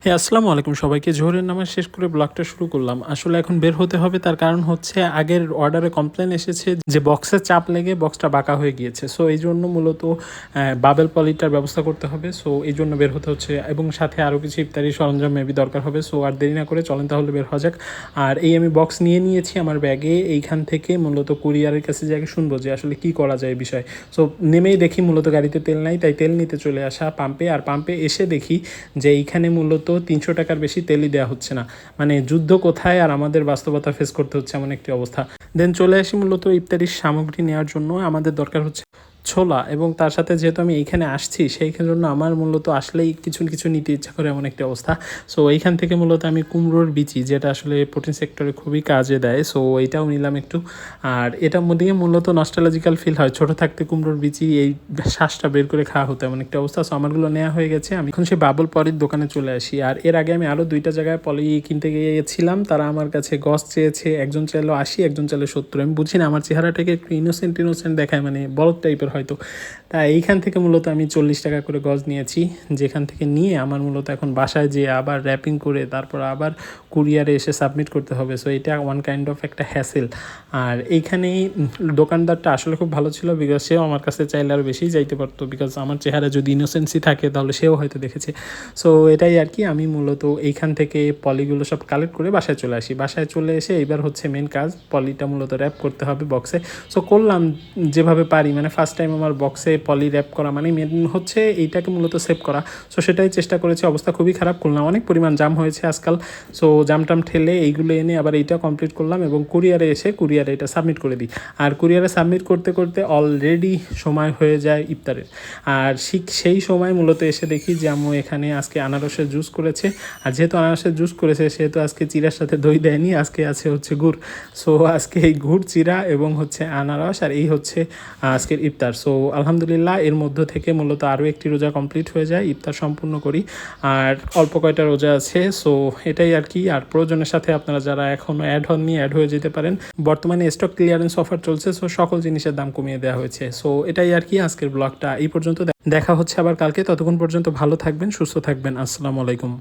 হ্যাঁ, আসসালামু আলাইকুম সবাইকে। জোহরের নামাজ শেষ করে ব্লগটা শুরু করলাম। আসলে এখন বের হতে হবে, তার কারণ হচ্ছে আগের অর্ডারে কমপ্লেন এসেছে যে বক্সে চাপ লেগে বক্সটা বাঁকা হয়ে গিয়েছে। সো এইজন্য মূলত বাবেল পলিটার ব্যবস্থা করতে হবে। সো এইজন্য বের হতে হচ্ছে এবং সাথে আরও কিছু ইফতারি সরঞ্জাম মেবি দরকার হবে। সো আর দেরি না করে চলেন তাহলে বের হওয়া যাক। আর এই আমি বক্স নিয়ে নিয়েছি আমার ব্যাগে। এইখান থেকে মূলত কুরিয়ারের কাছে যাকে শুনবো যে আসলে কী করা যায় এই বিষয়ে। সো নেমেই দেখি মূলত গাড়িতে তেল নাই, তাই তেল নিতে চলে আসা পাম্পে। আর পাম্পে এসে দেখি যে এইখানে মূলত 300 টাকার বেশি তেলই দেওয়া হচ্ছে না। মানে যুদ্ধ কোথায় আর আমাদের বাস্তবতা ফেস করতে হচ্ছে এমন একটি অবস্থা। দেন চলে আসি মূলত ইফতারির সামগ্রী নেওয়ার জন্য। আমাদের দরকার হচ্ছে ছোলা, এবং তার সাথে যেহেতু আমি এইখানে আসছি সেই জন্য আমার মূলত আসলেই কিছু কিছু নিতে ইচ্ছা করে এমন একটি অবস্থা। সো এইখান থেকে মূলত আমি কুমড়োর বিচি, যেটা আসলে প্রোটিন সেক্টরে খুবই কাজে দেয়, সো এইটাও নিলাম একটু। আর এটার মধ্যে মূলত নস্টালজিক্যাল ফিল হয়, ছোটো থাকতে কুমড়োর বিচি এই শ্বাসটা বের করে খাওয়া হতো এমন একটা অবস্থা। সো আমারগুলো নেওয়া হয়ে গেছে। আমি এখন সেই বাবুল পলির দোকানে চলে আসি। আর এর আগে আমি আরও 2টা জায়গায় পলি কিনতে গিয়েছিলাম। তারা আমার কাছে গজ চেয়েছে, একজন চাইলো 80, একজন চাইলো 70। আমি বুঝি না, আমার চেহারাটাকে একটু ইনোসেন্ট দেখায়, মানে বলদ টাইপের হয়তো। তাই এইখান থেকে মূলত আমি 40 টাকা করে গজ নিয়েছি, যেখান থেকে নিয়ে আমার মূলত এখন বাসায় যেয়ে আবার র্যাপিং করে তারপর আবার কুরিয়ারে এসে সাবমিট করতে হবে। সো এটা ওয়ান কাইন্ড অফ একটা হ্যাসেল। আর এইখানেই দোকানদারটা আসলে খুব ভালো ছিল, বিকজ সেও আমার কাছে চাইলে আরও বেশিই যাইতে পারতো, বিকজ আমার চেহারা যদি ইনোসেন্সি থাকে তাহলে সেও হয়তো দেখেছে। সো এটাই আর কি। আমি মূলত এইখান থেকে পলিগুলো সব কালেক্ট করে বাসায় চলে আসি। বাসায় চলে এসে এইবার হচ্ছে মেন কাজ, পলিটা মূলত র্যাপ করতে হবে বক্সে। সো করলাম যেভাবে পারি, মানে ফার্স্ট টাইম আমার বক্সে পলি র্যাপ করা মানে মেন হচ্ছে এইটাকে মূলত সেভ করা। সো সেটাই চেষ্টা করেছি। অবস্থা খুবই খারাপ করলাম, অনেক পরিমাণ জাম হয়েছে আজকাল। সো জামটাম ঠেলে এইগুলো এনে আবার এইটা কমপ্লিট করলাম এবং কুরিয়ারে এসে কুরিয়ারে এটা সাবমিট করে দিই। আর কুরিয়ারে সাবমিট করতে করতে অলরেডি সময় হয়ে যায় ইফতারের। আর সেই সময় মূলত এসে দেখি যে আম্মু এখানে আজকে আনারসের জুস করেছে। আর যেহেতু আনারসের জুস করেছে সেহেতু আজকে চিরার সাথে দই দেয়নি, আজকে আছে হচ্ছে গুড়। সো আজকে এই গুড় চিরা এবং হচ্ছে আনারস, আর এই হচ্ছে আজকের ইফতার। সো আলহামদুলিল্লাহ এর মধ্য থেকে মূলত আরও একটি রোজা কমপ্লিট হয়ে যায়, ইফতার সম্পূর্ণ করি। আর অল্প কয়টা রোজা আছে। সো এটাই আর কি। আর প্রয়োজনের সাথে আপনারা যারা এখনও অ্যাড হননি অ্যাড হয়ে যেতে পারেন। বর্তমানে স্টক ক্লিয়ারেন্স অফার চলছে, সো সকল জিনিসের দাম কমিয়ে দেওয়া হয়েছে। সো এটাই আর কি। আজকের ব্লগটা এই পর্যন্ত। দেখা হচ্ছে আবার কালকে। ততক্ষণ পর্যন্ত ভালো থাকবেন, সুস্থ থাকবেন। আসসালামু আলাইকুম।